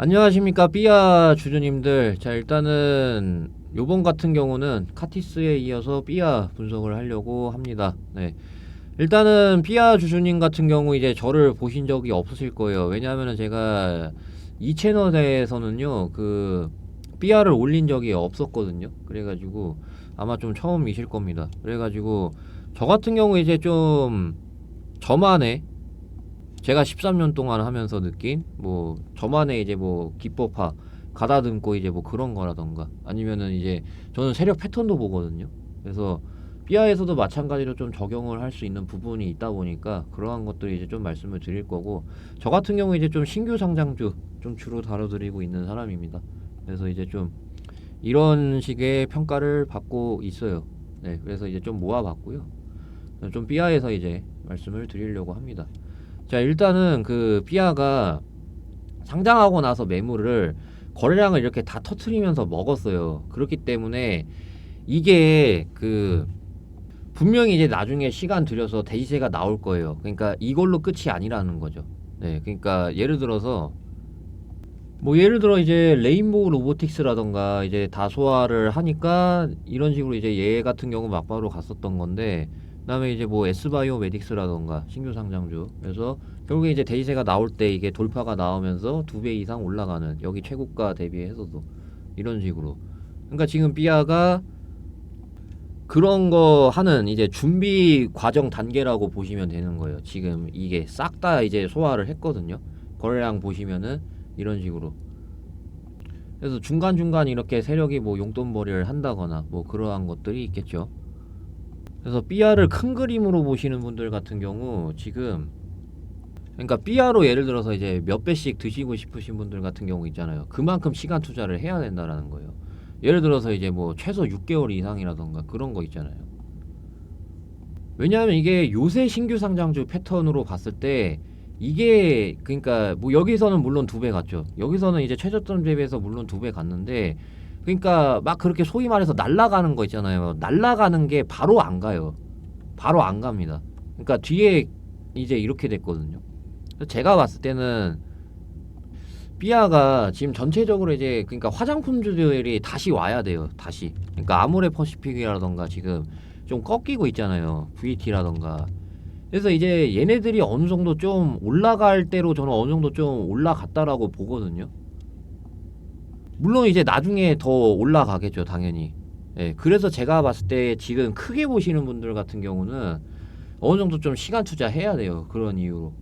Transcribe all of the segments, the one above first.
안녕하십니까 삐아 주주님들. 자, 일단은 요번 같은 경우는 카티스에 이어서 삐아 분석을 하려고 합니다. 네, 일단은 삐아 주주님 같은 경우 이제 저를 보신 적이 없으실 거예요. 왜냐하면은 제가 이 채널에서는요 그 삐아를 올린 적이 없었거든요. 그래가지고 아마 좀 처음이실 겁니다. 그래가지고 저 같은 경우 이제 좀 저만의, 제가 13년 동안 하면서 느낀 뭐 저만의 이제 뭐 기법파 가다듬고 이제 뭐 그런 거라던가, 아니면은 이제 저는 세력 패턴도 보거든요. 그래서 삐아에서도 마찬가지로 좀 적용을 할 수 있는 부분이 있다 보니까 그러한 것들을 이제 좀 말씀을 드릴 거고, 저 같은 경우 이제 좀 신규 상장주 좀 주로 다뤄드리고 있는 사람입니다. 그래서 이제 좀 이런 식의 평가를 받고 있어요. 네, 그래서 이제 좀 모아봤고요. 좀 삐아에서 이제 말씀을 드리려고 합니다. 자, 일단은 그 삐아가 상장하고 나서 매물을, 거래량을 이렇게 다 터트리면서 먹었어요. 그렇기 때문에 이게 그 분명히 이제 나중에 시간 들여서 대시세가 나올 거예요. 그러니까 이걸로 끝이 아니라는 거죠. 네, 그러니까 예를 들어서 뭐 예를 들어 이제 레인보우 로보틱스라던가 이제 다 소화를 하니까 이런 식으로 이제 얘 같은 경우 막바로 갔었던 건데, 그다음에 이제 뭐 S바이오 메딕스라던가 신규 상장주, 그래서 결국에 이제 대시세가 나올 때 이게 돌파가 나오면서 2배 이상 올라가는, 여기 최고가 대비해서도 이런 식으로. 그러니까 지금 삐아가 그런 거 하는 이제 준비 과정 단계라고 보시면 되는 거예요. 지금 이게 싹 다 이제 소화를 했거든요. 거래량 보시면은 이런 식으로. 그래서 중간중간 이렇게 세력이 뭐 용돈벌이를 한다거나 뭐 그러한 것들이 있겠죠. 그래서 삐아를 큰 그림으로 보시는 분들 같은 경우 지금, 그러니까 삐아로 예를 들어서 이제 몇 배씩 드시고 싶으신 분들 같은 경우 있잖아요. 그만큼 시간 투자를 해야 된다라는 거예요. 예를 들어서 이제 뭐 최소 6개월 이상이라던가 그런 거 있잖아요. 왜냐하면 이게 요새 신규 상장주 패턴으로 봤을 때 이게, 그러니까 뭐 여기서는 물론 2배 갔죠. 여기서는 이제 최저점 대비해서 물론 2배 갔는데, 그러니까 막 그렇게 소위 말해서 날라가는 거 있잖아요. 날라가는 게 바로 안 가요. 바로 안 갑니다. 그러니까 뒤에 이제 이렇게 됐거든요. 제가 봤을 때는 삐아가 지금 전체적으로 이제, 그러니까 화장품주들이 다시 와야 돼요. 다시. 그러니까 아모레 퍼시픽이라던가 지금 좀 꺾이고 있잖아요. VT라던가. 그래서 이제 얘네들이 어느 정도 좀 올라갈 대로 저는 어느 정도 좀 올라갔다라고 보거든요. 물론 이제 나중에 더 올라가겠죠, 당연히. 예, 그래서 제가 봤을 때 지금 크게 보시는 분들 같은 경우는 어느 정도 좀 시간 투자해야 돼요. 그런 이유로.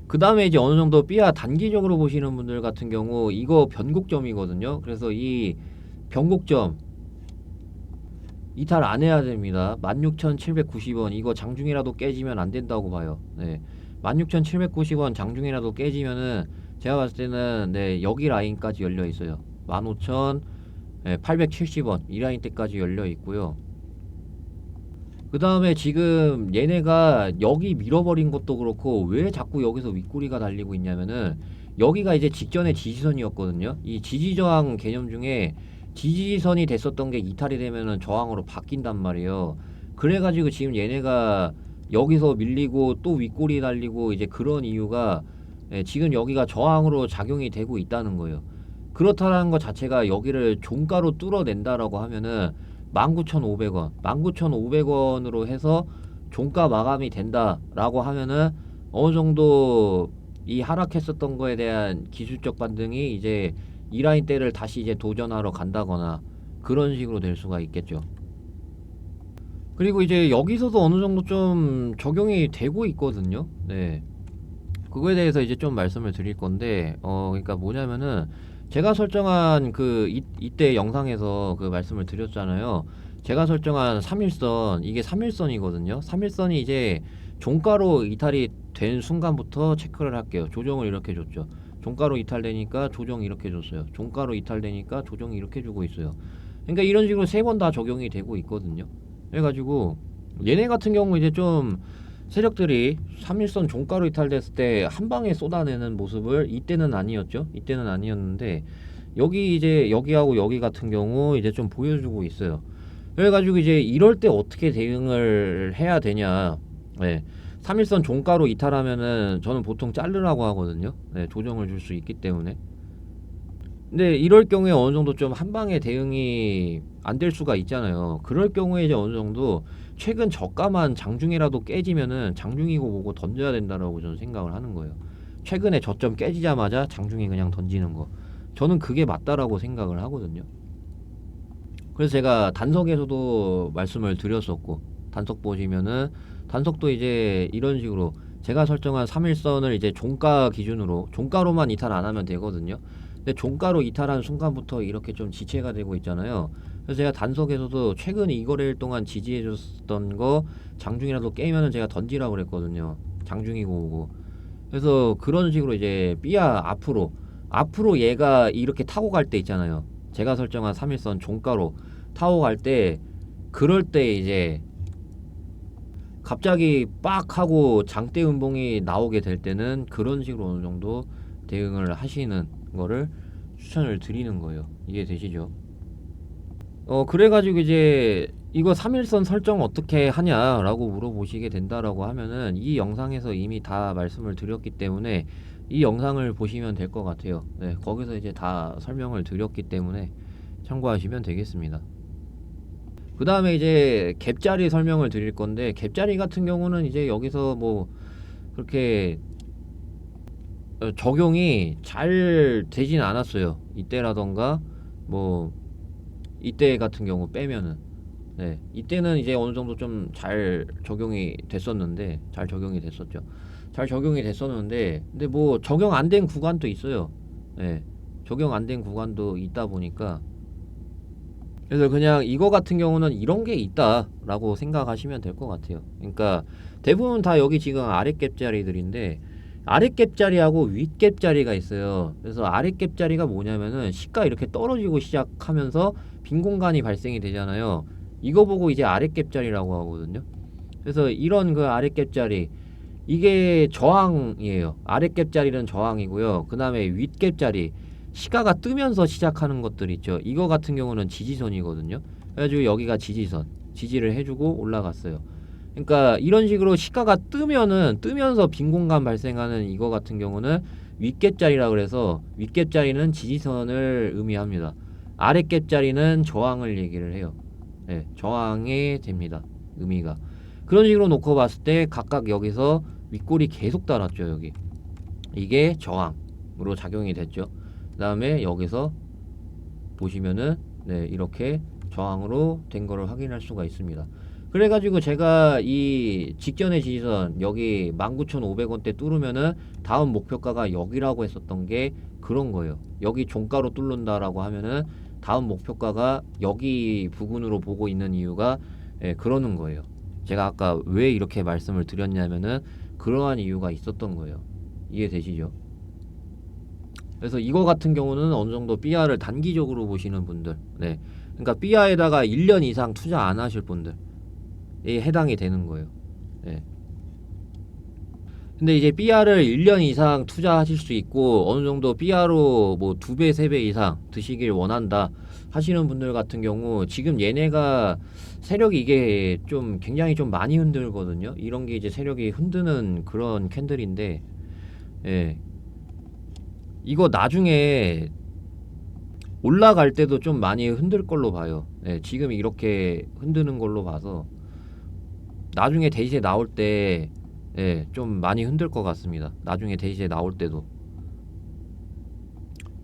그 다음에 이제 어느 정도 삐아 단기적으로 보시는 분들 같은 경우 이거 변곡점이거든요. 그래서 이 변곡점 이탈 안 해야 됩니다. 16,790원 이거 장중이라도 깨지면 안 된다고 봐요. 네. 16,790원 장중이라도 깨지면은 제가 봤을 때는 네, 여기 라인까지 열려 있어요. 15,870원 이 라인 때까지 열려 있고요. 그 다음에 지금 얘네가 여기 밀어버린 것도 그렇고 왜 자꾸 여기서 윗구리가 달리고 있냐면은, 여기가 이제 직전에 지지선이었거든요. 이 지지저항 개념 중에 지지선이 됐었던 게 이탈이 되면은 저항으로 바뀐단 말이에요. 그래가지고 지금 얘네가 여기서 밀리고 또 윗꼬리 달리고 이제 그런 이유가, 예, 지금 여기가 저항으로 작용이 되고 있다는 거예요. 그렇다는 것 자체가 여기를 종가로 뚫어낸다라고 하면은 19,500원, 19,500원으로 해서 종가 마감이 된다라고 하면은 어느 정도 이 하락했었던 거에 대한 기술적 반등이 이제 이 라인대를 다시 이제 도전하러 간다거나 그런 식으로 될 수가 있겠죠. 그리고 이제 여기서도 어느 정도 좀 적용이 되고 있거든요. 네. 그거에 대해서 이제 좀 말씀을 드릴 건데, 그러니까 뭐냐면은 제가 설정한 그 이때 영상에서 그 말씀을 드렸잖아요. 제가 설정한 3일선, 이게 3일선이거든요. 3일선이 이제 종가로 이탈이 된 순간부터 체크를 할게요. 조정을 이렇게 줬죠. 종가로 이탈되니까 조정 이렇게 줬어요. 종가로 이탈되니까 조정 이렇게 주고 있어요. 그러니까 이런 식으로 3번 다 적용이 되고 있거든요. 그래가지고 얘네 같은 경우 이제 좀 세력들이 3일선 종가로 이탈됐을 때 한 방에 쏟아내는 모습을, 이때는 아니었죠. 이때는 아니었는데 여기 이제 여기하고 여기 같은 경우 이제 좀 보여주고 있어요. 그래가지고 이제 이럴 때 어떻게 대응을 해야 되냐. 네. 3일선 종가로 이탈하면은 저는 보통 자르라고 하거든요. 네, 조정을 줄 수 있기 때문에. 근데 이럴 경우에 어느 정도 좀 한 방에 대응이 안 될 수가 있잖아요. 그럴 경우에 이제 어느 정도 최근 저가만 장중이라도 깨지면은 장중이고 뭐고 던져야 된다라고 저는 생각을 하는 거예요. 최근에 저점 깨지자마자 장중이 그냥 던지는 거. 저는 그게 맞다라고 생각을 하거든요. 그래서 제가 단석에서도 말씀을 드렸었고, 단석 보시면은 단석도 이제 이런 식으로 제가 설정한 3일선을 이제 종가 기준으로 종가로만 이탈 안 하면 되거든요. 근데 종가로 이탈한 순간부터 이렇게 좀 지체가 되고 있잖아요. 그래서 제가 단석에서도 최근 이 거래일 동안 지지해 줬던 거 장중이라도 깨면은 제가 던지라고 그랬거든요. 장중이고 오고. 그래서 그런 식으로 이제 삐아 앞으로 얘가 이렇게 타고 갈 때 있잖아요. 제가 설정한 3일선 종가로 타고 갈 때, 그럴 때 이제 갑자기 빡 하고 장대 음봉이 나오게 될 때는 그런 식으로 어느 정도 대응을 하시는 거를 추천을 드리는 거예요. 이해되시죠? 그래가지고 이제 이거 3일선 설정 어떻게 하냐라고 물어보시게 된다라고 하면은 이 영상에서 이미 다 말씀을 드렸기 때문에 이 영상을 보시면 될 것 같아요. 네, 거기서 이제 다 설명을 드렸기 때문에 참고하시면 되겠습니다. 그 다음에 이제 갭자리 설명을 드릴 건데, 갭자리 같은 경우는 이제 여기서 뭐 그렇게 적용이 잘 되진 않았어요. 이때라던가 뭐 이때 같은 경우 빼면은, 네, 이때는 이제 어느 정도 좀 잘 적용이 됐었는데, 잘 적용이 됐었죠. 잘 적용이 됐었는데, 근데 뭐 적용 안 된 구간도 있어요. 네, 적용 안 된 구간도 있다 보니까, 그래서 그냥 이거 같은 경우는 이런 게 있다라고 생각하시면 될 것 같아요. 그러니까 대부분 다 여기 지금 아랫갭자리들인데, 아랫갭자리하고 윗갭자리가 있어요. 그래서 아랫갭자리가 뭐냐면은 시가 이렇게 떨어지고 시작하면서 빈 공간이 발생이 되잖아요. 이거 보고 이제 아랫갭자리라고 하거든요. 그래서 이런 그 아랫갭자리, 이게 저항이에요. 아랫갭자리는 저항이고요. 그 다음에 윗갭자리, 시가가 뜨면서 시작하는 것들 있죠. 이거 같은 경우는 지지선이거든요. 그래가지고 여기가 지지선, 지지를 해주고 올라갔어요. 그러니까 이런 식으로 시가가 뜨면서 빈 공간 발생하는 이거 같은 경우는 윗갭자리라 그래서, 윗갭자리는 지지선을 의미합니다. 아랫갭자리는 저항을 얘기를 해요. 네, 저항이 됩니다. 의미가. 그런 식으로 놓고 봤을 때 각각 여기서 윗골이 계속 달았죠. 여기 이게 저항으로 작용이 됐죠. 그 다음에 여기서 보시면은 네, 이렇게 저항으로 된 거를 확인할 수가 있습니다. 그래가지고 제가 이 직전의 지지선 여기 19,500원대 뚫으면은 다음 목표가가 여기라고 했었던 게 그런 거예요. 여기 종가로 뚫는다라고 하면은 다음 목표가가 여기 부근으로 보고 있는 이유가, 예, 그러는 거예요. 제가 아까 왜 이렇게 말씀을 드렸냐면은 그러한 이유가 있었던 거예요. 이해되시죠? 그래서 이거 같은 경우는 어느 정도 삐아를 단기적으로 보시는 분들, 네, 그러니까 삐아에다가 1년 이상 투자 안 하실 분들 이 해당이 되는 거예요. 네. 근데 이제 삐아를 1년 이상 투자하실 수 있고 어느 정도 삐아로 뭐 2배, 3배 이상 드시길 원한다 하시는 분들 같은 경우, 지금 얘네가 세력이 이게 좀 굉장히 좀 많이 흔들거든요. 이런 게 이제 세력이 흔드는 그런 캔들인데, 예, 이거 나중에 올라갈 때도 좀 많이 흔들 걸로 봐요. 예, 지금 이렇게 흔드는 걸로 봐서 나중에 데이지에 나올 때, 예, 좀 많이 흔들 것 같습니다. 나중에 데이지에 나올 때도.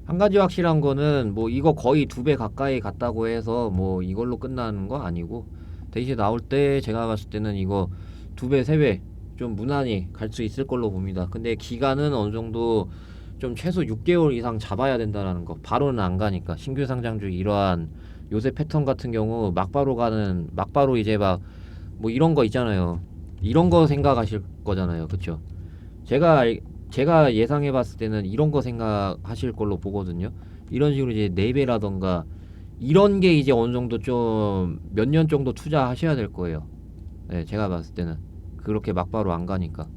한 가지 확실한 거는 뭐 이거 거의 2배 가까이 갔다고 해서 뭐 이걸로 끝나는 거 아니고, 데이지에 나올 때 제가 봤을 때는 이거 2배, 3배 좀 무난히 갈 수 있을 걸로 봅니다. 근데 기간은 어느 정도 좀 최소 6개월 이상 잡아야 된다라는 거. 바로는 안 가니까. 신규 상장주 이러한 요새 패턴 같은 경우 막바로 이제 막 뭐 이런 거 있잖아요. 이런 거 생각하실 거잖아요. 그쵸? 제가 예상해 봤을 때는 이런 거 생각하실 걸로 보거든요. 이런 식으로 이제 4배라던가 이런 게 이제 어느 정도 좀 몇 년 정도 투자하셔야 될 거예요. 네, 제가 봤을 때는 그렇게 막바로 안 가니까.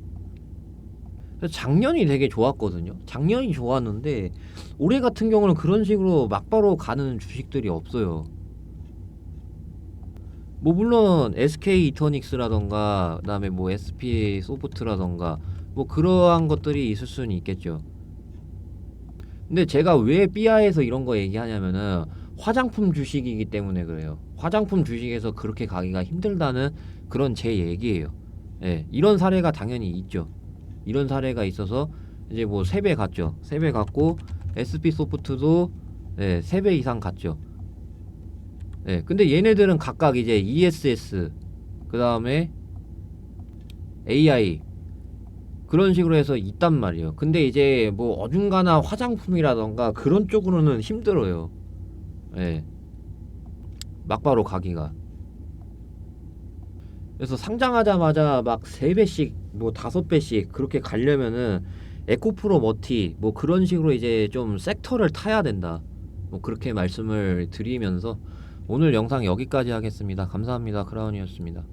그래서 작년이 되게 좋았거든요. 작년이 좋았는데 올해 같은 경우는 그런 식으로 막바로 가는 주식들이 없어요. 뭐 물론 SK 이터닉스라던가 그다음에 뭐 SP 소프트라던가 뭐 그러한 것들이 있을 수는 있겠죠. 근데 제가 왜 삐아에서 이런 거 얘기하냐면은 화장품 주식이기 때문에 그래요. 화장품 주식에서 그렇게 가기가 힘들다는 그런 제 얘기예요. 예, 이런 사례가 당연히 있죠. 이런 사례가 있어서 이제 뭐 3배 갔죠. 3배 갔고 SP 소프트도 예, 3배 이상 갔죠. 예, 근데 얘네들은 각각 이제 ESS 그 다음에 AI 그런 식으로 해서 있단 말이에요. 근데 이제 뭐 어중간한 화장품이라던가 그런 쪽으로는 힘들어요. 예, 막바로 가기가. 그래서 상장하자마자 막 3배씩 뭐 5배씩 그렇게 가려면은 에코프로 머티 뭐 그런 식으로 이제 좀 섹터를 타야 된다. 뭐 그렇게 말씀을 드리면서 오늘 영상 여기까지 하겠습니다. 감사합니다. 크라운이었습니다.